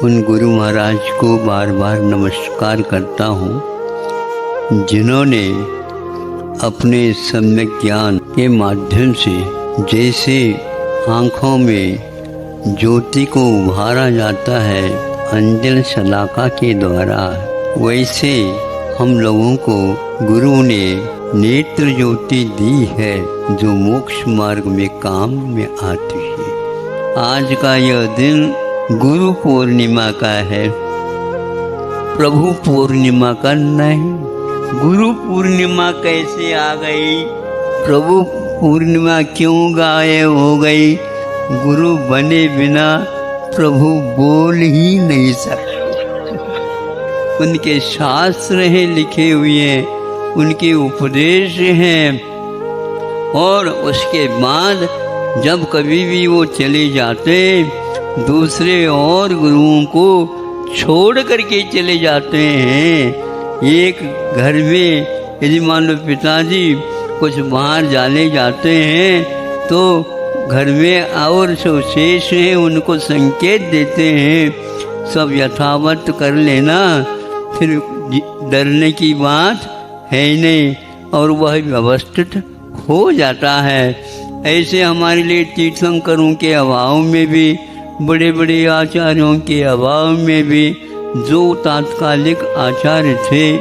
उन गुरु महाराज को बार बार नमस्कार करता हूँ जिन्होंने अपने सम्यक ज्ञान के माध्यम से जैसे आँखों में ज्योति को उभारा जाता है अंजन शलाका के द्वारा, वैसे हम लोगों को गुरु ने नेत्र ज्योति दी है जो मोक्ष मार्ग में काम में आती है। आज का यह दिन गुरु पूर्णिमा का है, प्रभु पूर्णिमा का नहीं। गुरु पूर्णिमा कैसे आ गई, प्रभु पूर्णिमा क्यों गायब हो गई? गुरु बने बिना प्रभु बोल ही नहीं सकते। उनके शास्त्र हैं लिखे हुए, उनके उपदेश हैं, और उसके बाद जब कभी भी वो चले जाते दूसरे और गुरुओं को छोड़ करके चले जाते हैं। एक घर में यदि मान लो पिताजी कुछ बाहर जाने जाते हैं तो घर में और जो शेष हैं उनको संकेत देते हैं, सब यथावत कर लेना, फिर डरने की बात है नहीं, और वह व्यवस्थित हो जाता है। ऐसे हमारे लिए तीर्थंकरों के अभाव में भी, बड़े बड़े आचार्यों के अभाव में भी जो तात्कालिक आचार्य थे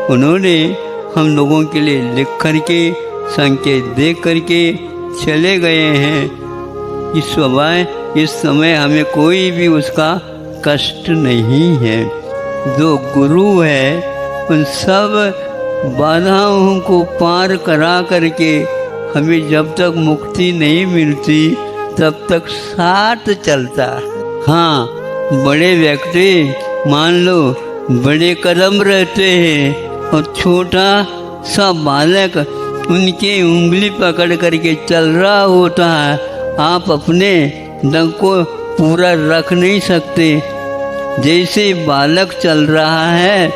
उन्होंने हम लोगों के लिए लिख करके संकेत दे करके चले गए हैं। इस समय हमें कोई भी उसका कष्ट नहीं है। जो गुरु है उन सब बाधाओं को पार करा करके हमें जब तक मुक्ति नहीं मिलती तब तक साथ चलता। हाँ, बड़े व्यक्ति मान लो बड़े कदम रहते हैं और छोटा सा बालक उनके उंगली पकड़ करके चल रहा होता है, आप अपने दम को पूरा रख नहीं सकते। जैसे बालक चल रहा है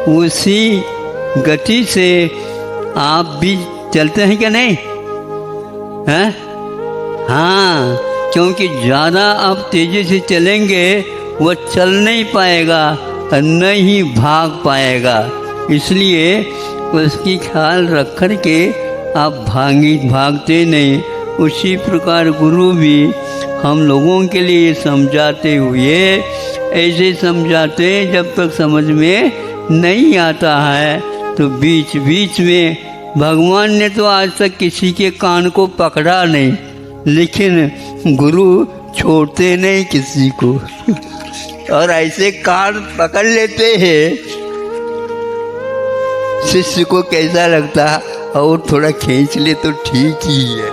उसी गति से आप भी चलते हैं क्या नहीं हैं? हाँ, क्योंकि ज़्यादा आप तेज़ी से चलेंगे वो चल नहीं पाएगा और न ही भाग पाएगा। इसलिए उसकी ख्याल रख कर के आप भागते नहीं। उसी प्रकार गुरु भी हम लोगों के लिए समझाते हुए ऐसे समझाते हैं जब तक समझ में नहीं आता है तो बीच बीच में भगवान ने तो आज तक किसी के कान को पकड़ा नहीं, लेकिन गुरु छोड़ते नहीं किसी को और ऐसे कान पकड़ लेते हैं। शिष्य को कैसा लगता और थोड़ा खींच ले तो ठीक ही है,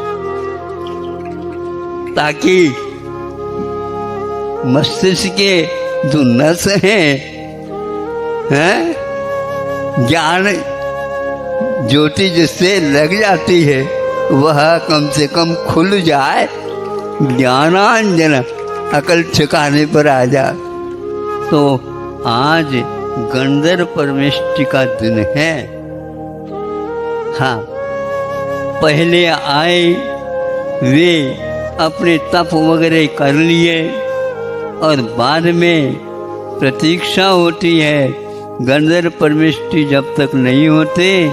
ताकि मस्तिष्क के जो नस हैं ज्ञान ज्योति जिससे लग जाती है वह कम से कम खुल जाए, ज्ञानांजन अकल ठिकाने पर आ जाए। तो आज गंधर्व परमेष्टि का दिन है। हाँ, पहले आए वे अपने तप वगैरह कर लिए और बाद में प्रतीक्षा होती है। गंधर्व परमेष्टि जब तक नहीं होते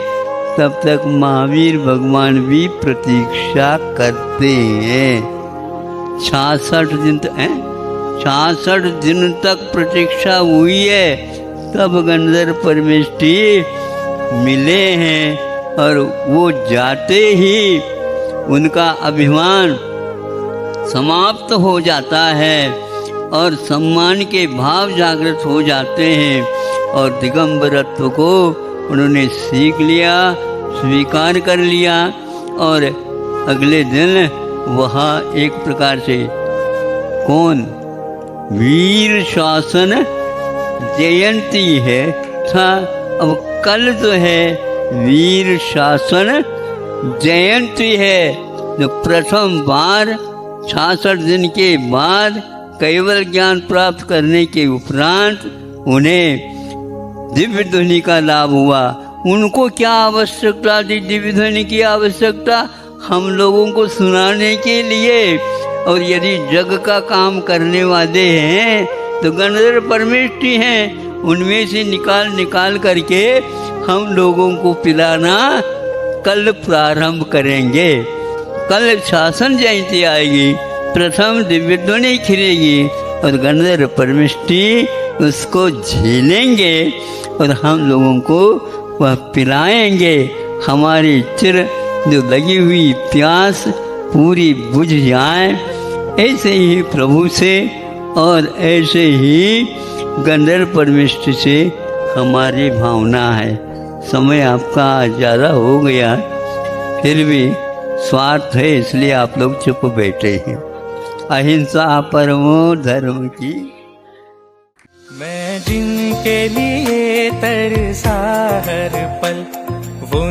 तब तक महावीर भगवान भी प्रतीक्षा करते हैं। 66 दिन तक प्रतीक्षा हुई है, तब गंधर्व परमेष्टि मिले हैं और वो जाते ही उनका अभिमान समाप्त हो जाता है और सम्मान के भाव जागृत हो जाते हैं और दिगंबरत्व को उन्होंने सीख लिया, स्वीकार कर लिया। और अगले दिन वहाँ एक प्रकार से कौन वीर शासन जयंती है था, अब कल तो है वीर शासन जयंती है। जो प्रथम बार 66 दिन के बाद केवल ज्ञान प्राप्त करने के उपरांत उन्हें दिव्य ध्वनि का लाभ हुआ। उनको क्या आवश्यकता थी दिव्य ध्वनि की? आवश्यकता हम लोगों को सुनाने के लिए। और यदि जग का काम करने वाले हैं तो गंधर्व परमेष्टि हैं, उनमें से निकाल निकाल करके हम लोगों को पिलाना कल प्रारंभ करेंगे। कल शासन जयंती आएगी, प्रथम दिव्य ध्वनि खिलेगी और गंधर्व परमेष्टि उसको झेलेंगे और हम लोगों को वह पिलाएंगे। हमारी चिर जो लगी हुई प्यास पूरी बुझ जाए, ऐसे ही प्रभु से और ऐसे ही गंधर्व परमेष्टि से हमारी भावना है। समय आपका ज़्यादा हो गया, फिर भी स्वार्थ है इसलिए आप लोग चुप बैठे हैं। अहिंसा परमो धर्म की। मैं जिनके लिए तरसा हर पल वो